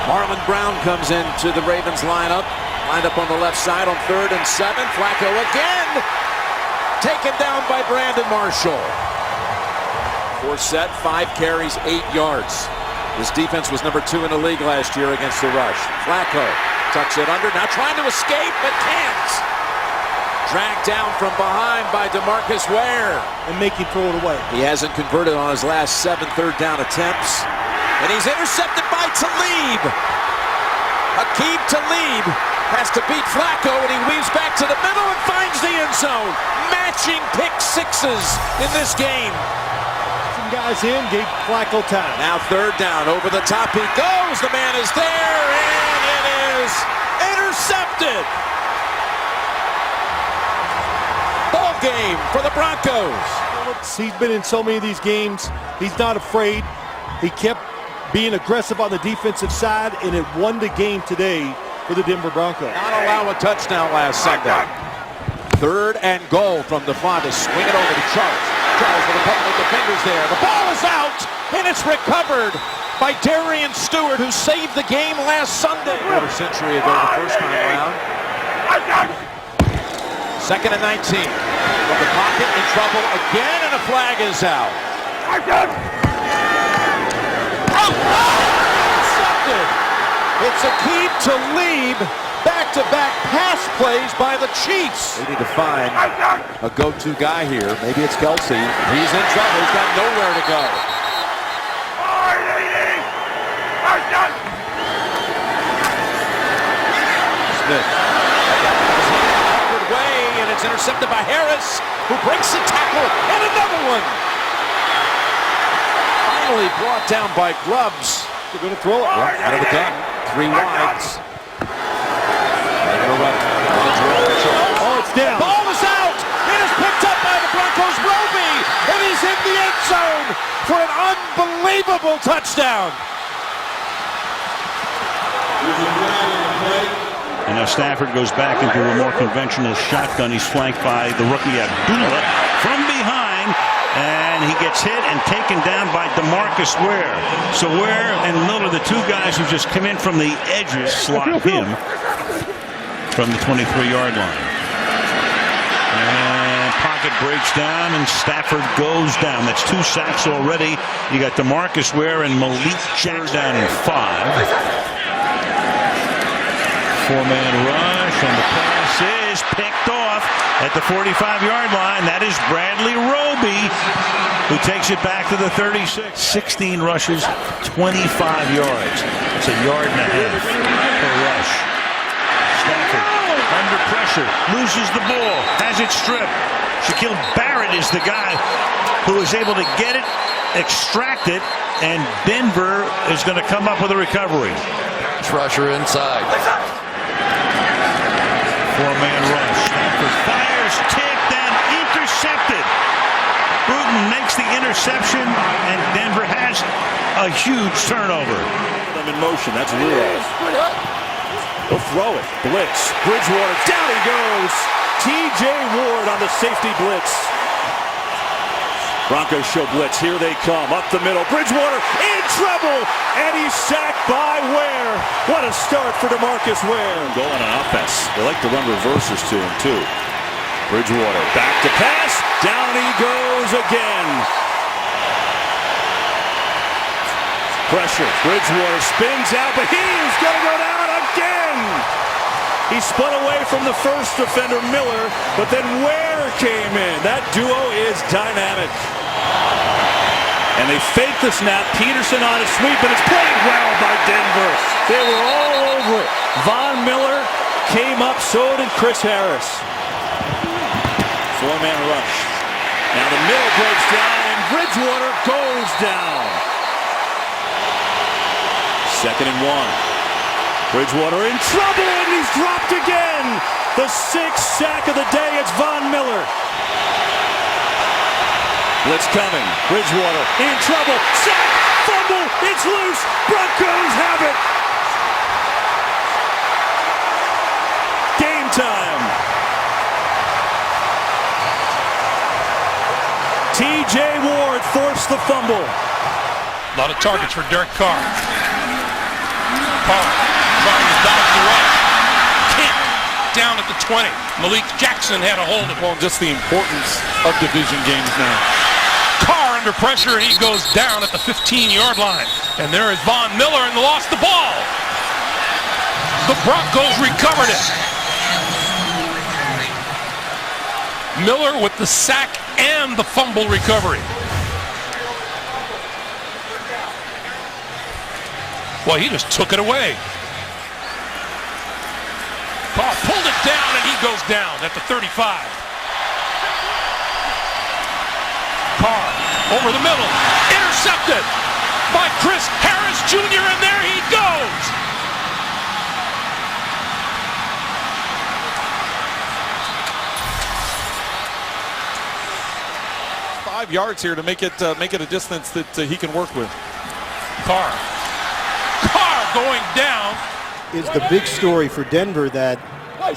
Marlon Brown comes into the Ravens lineup. Lined up on the left side on 3rd and 7. Flacco again. Taken down by Brandon Marshall. 4 set, 5 carries, 8 yards. This defense was number 2 in the league last year against the rush. Flacco tucks it under. Now trying to escape, but can't. Dragged down from behind by DeMarcus Ware. And make him throw it away. He hasn't converted on his last 7 third down attempts. And he's intercepted by Talib. Aqib Talib has to beat Flacco, and he weaves back to the middle and finds the end zone. Matching pick sixes in this game. Some guys in, gave Flacco time. Now 3rd down, over the top he goes. The man is there, and it is intercepted. Ball game for the Broncos. He's been in so many of these games. He's not afraid. He kept being aggressive on the defensive side, and it won the game today for the Denver Broncos. Not allow a touchdown last Sunday. 3rd and goal from the 5. They swing it over to Charles. Charles with a couple of defenders there. The ball is out, and it's recovered by Darian Stewart, who saved the game last Sunday. Quarter century ago, the first time around. 2nd and 19. From the pocket, in trouble again, and a flag is out. Intercepted. It's Aqib Talib. Back-to-back pass plays by the Chiefs. They need to find a go-to guy here. Maybe it's Kelsey. He's in trouble. He's got nowhere to go. Smith. Awkward way, and it's intercepted by Harris, who breaks the tackle, and another one. Finally brought down by Grubbs. They're going to throw it. Yeah, out of the gun. 3 wides. Oh, it's down. Ball is out. It is picked up by the Broncos' Roby, and he's in the end zone for an unbelievable touchdown. And now Stafford goes back into a more conventional shotgun. He's flanked by the rookie Abdullah from behind, and he gets hit and taken down by DeMarcus Ware. So Ware and Miller, the 2 guys who just come in from the edges, slot him from the 23-yard line. And pocket breaks down, and Stafford goes down. That's 2 sacks already. You got DeMarcus Ware and Malik Jackson down in 5. 4-man rush, and the pass is picked off at the 45-yard line. That is Bradley Roby, who takes it back to the 36. 16 rushes, 25 yards. It's a yard and a half per rush. Stafford under pressure, loses the ball, has it stripped. Shaquille Barrett is the guy who is able to get it, extract it, and Denver is going to come up with a recovery. Rusher inside. 4-man rush. Stafford fires, tipped, and intercepted. Bruton makes the interception, and Denver has a huge turnover. Them in motion. That's Rudolph. He'll throw it. Blitz. Bridgewater. Down he goes. T.J. Ward on the safety blitz. Broncos show blitz. Here they come. Up the middle. Bridgewater in trouble. And he's sacked by Ware. What a start for DeMarcus Ware. Goal on offense. They like to run reverses to him, too. Bridgewater back to pass. Down he goes again. Pressure. Bridgewater spins out, but he's going to go down again. He spun away from the first defender, Miller, but then Ware came in. That duo is dynamic. And they fake the snap. Peterson on a sweep, and it's played well by Denver. They were all over it. Von Miller came up, so did Chris Harris. 4-man rush. Now the middle breaks down, and Bridgewater goes down. 2nd and 1. Bridgewater in trouble, and he's dropped again. The 6th sack of the day. It's Von Miller. Blitz coming. Bridgewater in trouble. Sack, fumble, it's loose. Broncos have it. Game time. T.J. Ward forced the fumble. A lot of targets for Derek Carr. Carr trying to dodge the rush. Can't. Down at the 20. Malik Jackson had a hold of it. Well, just the importance of division games now. Carr under pressure, and he goes down at the 15-yard line. And there is Von Miller, and lost the ball. The Broncos recovered it. Miller with the sack and the fumble recovery. Well, he just took it away. Carr pulled it down, and he goes down at the 35. Carr over the middle, intercepted by Chris Harris Jr., and there he goes. Five yards here to make it a distance that he can work with. Carr going down. Is the big story for Denver that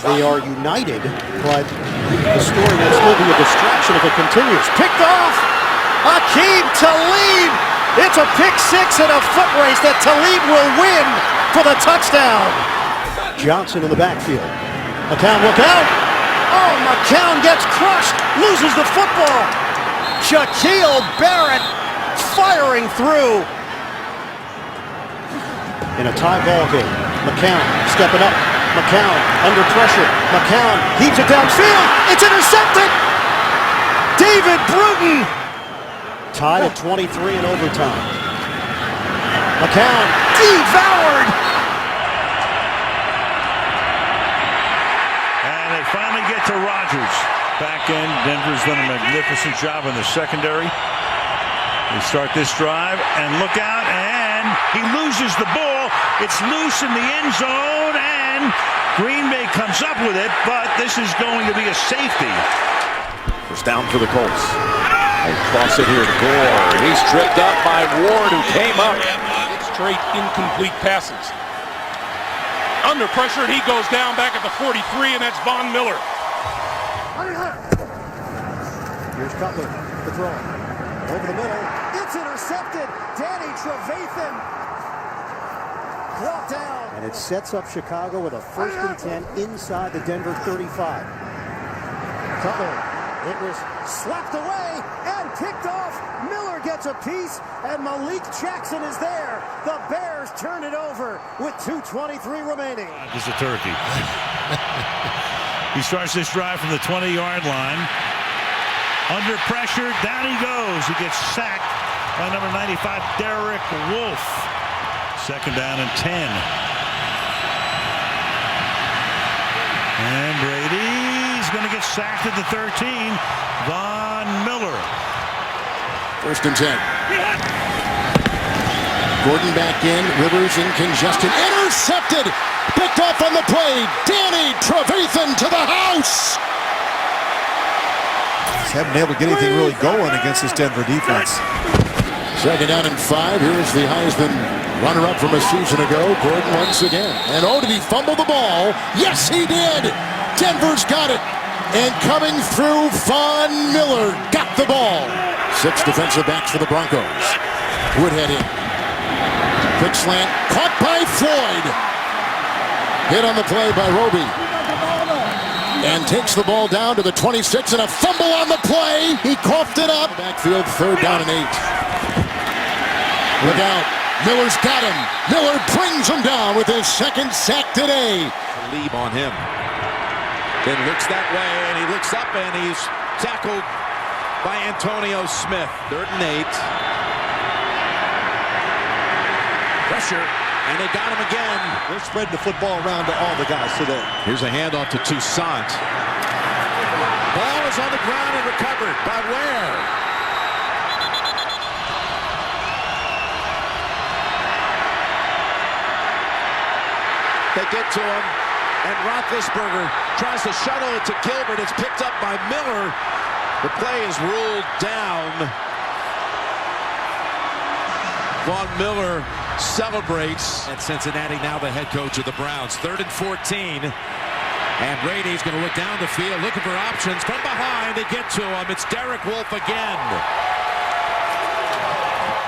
they are united, but the story will still be a distraction if it continues. Picked off! Aqib Talib! It's a pick six and a foot race that Talib will win for the touchdown. Johnson in the backfield. McCown, look out! Oh, McCown gets crushed, loses the football. Shaquille Barrett firing through. In a tie ball game, McCown stepping up. McCown under pressure. McCown heaves it downfield. It's intercepted. David Bruton tied at 23 in overtime. McCown devoured. And they finally get to Rodgers. Back end, Denver's done a magnificent job in the secondary. They start this drive, and look out, and he loses the ball. It's loose in the end zone, and Green Bay comes up with it, but this is going to be a safety. First down for the Colts. They cross it here to Gore, and he's tripped up by Ward, who came up. Straight incomplete passes. Under pressure, and he goes down back at the 43, and that's Von Miller. Here's Cutler, the throw. Over the middle, it's intercepted. Danny Trevathan brought down. And it sets up Chicago with a 1st and 10 inside the Denver 35. Cutler, it was slapped away and picked off. Miller gets a piece, and Malik Jackson is there. The Bears turn it over with 2:23 remaining. It's a turkey. He starts this drive from the 20-yard line. Under pressure, down he goes. He gets sacked by number 95, Derek Wolfe. 2nd down and 10. And Brady's going to get sacked at the 13. Von Miller. 1st and 10. Gordon back in. Rivers in congestion. Intercepted. Picked off on the play. Danny Trevathan to the house. Haven't been able to get anything really going against this Denver defense. 2nd down and 5. Here's the Heisman runner-up from a season ago, Gordon once again. And oh, did he fumble the ball? Yes, he did. Denver's got it. And coming through, Von Miller got the ball. 6 defensive backs for the Broncos. Woodhead in. Quick slant, caught by Floyd. Hit on the play by Roby. And takes the ball down to the 26, and a fumble on the play. He coughed it up. Backfield, 3rd down and 8. Look out. Miller's got him. Miller brings him down with his 2nd sack today. Leave on him. Then looks that way, and he looks up, and he's tackled by Antonio Smith. 3rd and 8. Pressure. And they got him again. They're spreading the football around to all the guys today. Here's a handoff to Toussaint. Ball is on the ground and recovered by Ware. They get to him, and Roethlisberger tries to shuttle it to Gilbert. It's picked up by Miller. The play is ruled down. Von Miller celebrates. And Cincinnati now the head coach of the Browns. 3rd and 14. And Brady's going to look down the field, looking for options. From behind, they get to him. It's Derek Wolfe again.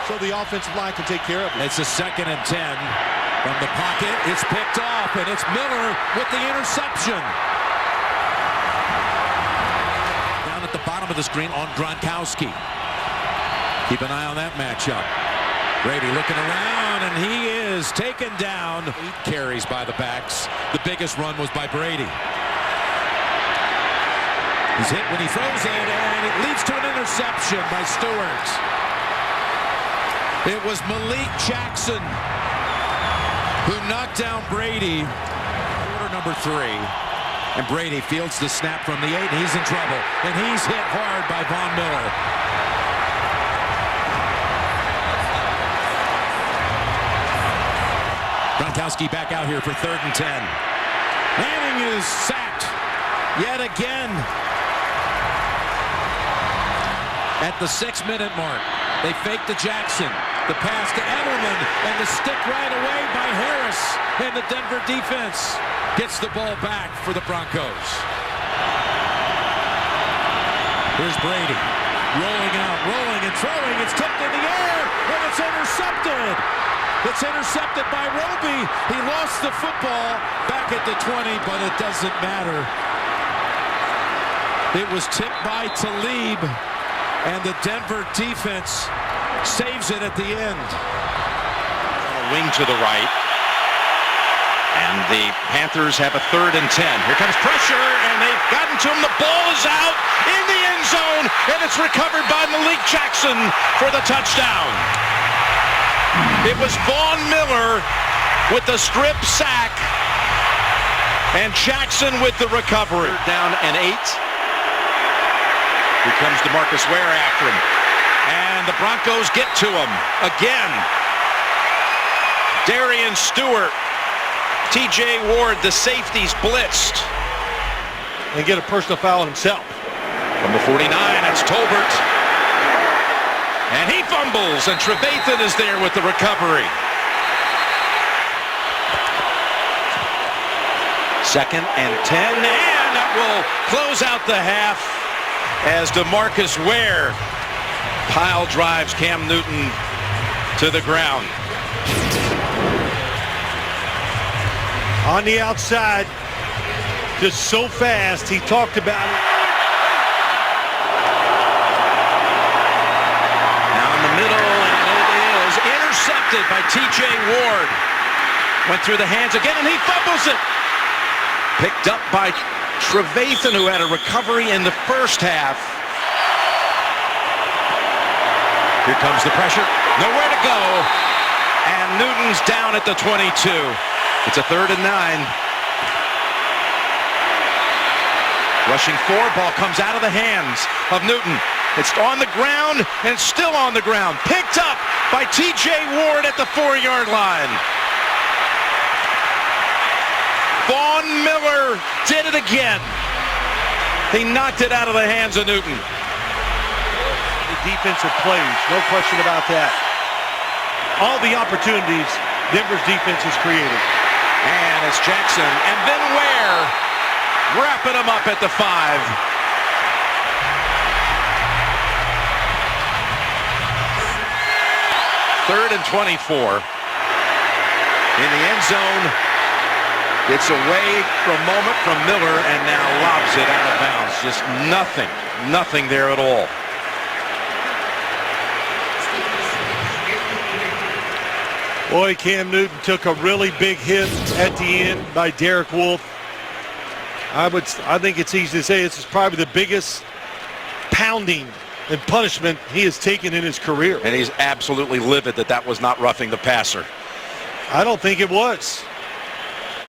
So the offensive line can take care of it. It's a 2nd and 10. From the pocket, it's picked off, and it's Miller with the interception. Down at the bottom of the screen on Gronkowski. Keep an eye on that matchup. Brady looking around, and he is taken down. 8 carries by the backs. The biggest run was by Brady. He's hit when he throws it, and it leads to an interception by Stewart. It was Malik Jackson who knocked down Brady. Quarter number 3. And Brady fields the snap from the 8, and he's in trouble. And he's hit hard by Von Miller. Gronkowski back out here for 3rd and 10. Manning is sacked yet again. At the 6-minute mark, they fake to Jackson. The pass to Edelman, and the stick right away by Harris. And the Denver defense gets the ball back for the Broncos. Here's Brady, rolling out, rolling and throwing. It's tipped in the air, and it's intercepted. It's intercepted by Roby. He lost the football back at the 20, but it doesn't matter. It was tipped by Talib, and the Denver defense saves it at the end. Wing to the right. And the Panthers have a 3rd and 10. Here comes pressure, and they've gotten to him. The ball is out in the end zone, and it's recovered by Malik Jackson for the touchdown. It was Von Miller with the strip sack, and Jackson with the recovery. Down and 8. Here comes DeMarcus Ware after him. And the Broncos get to him again. Darian Stewart, TJ Ward, the safeties blitzed. And get a personal foul on himself. From the 49, it's Tolbert. And he fumbles, and Trevathan is there with the recovery. 2nd and 10, and that will close out the half as DeMarcus Ware pile drives Cam Newton to the ground. On the outside, just so fast, he talked about it. Now in the middle, and it is intercepted by TJ Ward. Went through the hands again, and he fumbles it. Picked up by Trevathan, who had a recovery in the first half. Here comes the pressure. Nowhere to go. And Newton's down at the 22. It's a 3rd and 9. Rushing 4, ball comes out of the hands of Newton. It's on the ground, and it's still on the ground. Picked up by TJ Ward at the 4-yard line. Von Miller did it again. He knocked it out of the hands of Newton. The defensive plays, no question about that. All the opportunities Denver's defense has created. And it's Jackson, and then Ware wrapping him up at the 5. 3rd and 24. In the end zone. It's away for a moment from Miller, and now lobs it out of bounds. Just nothing there at all. Boy, Cam Newton took a really big hit at the end by Derek Wolfe. I think it's easy to say this is probably the biggest pounding and punishment he has taken in his career. And he's absolutely livid that was not roughing the passer. I don't think it was.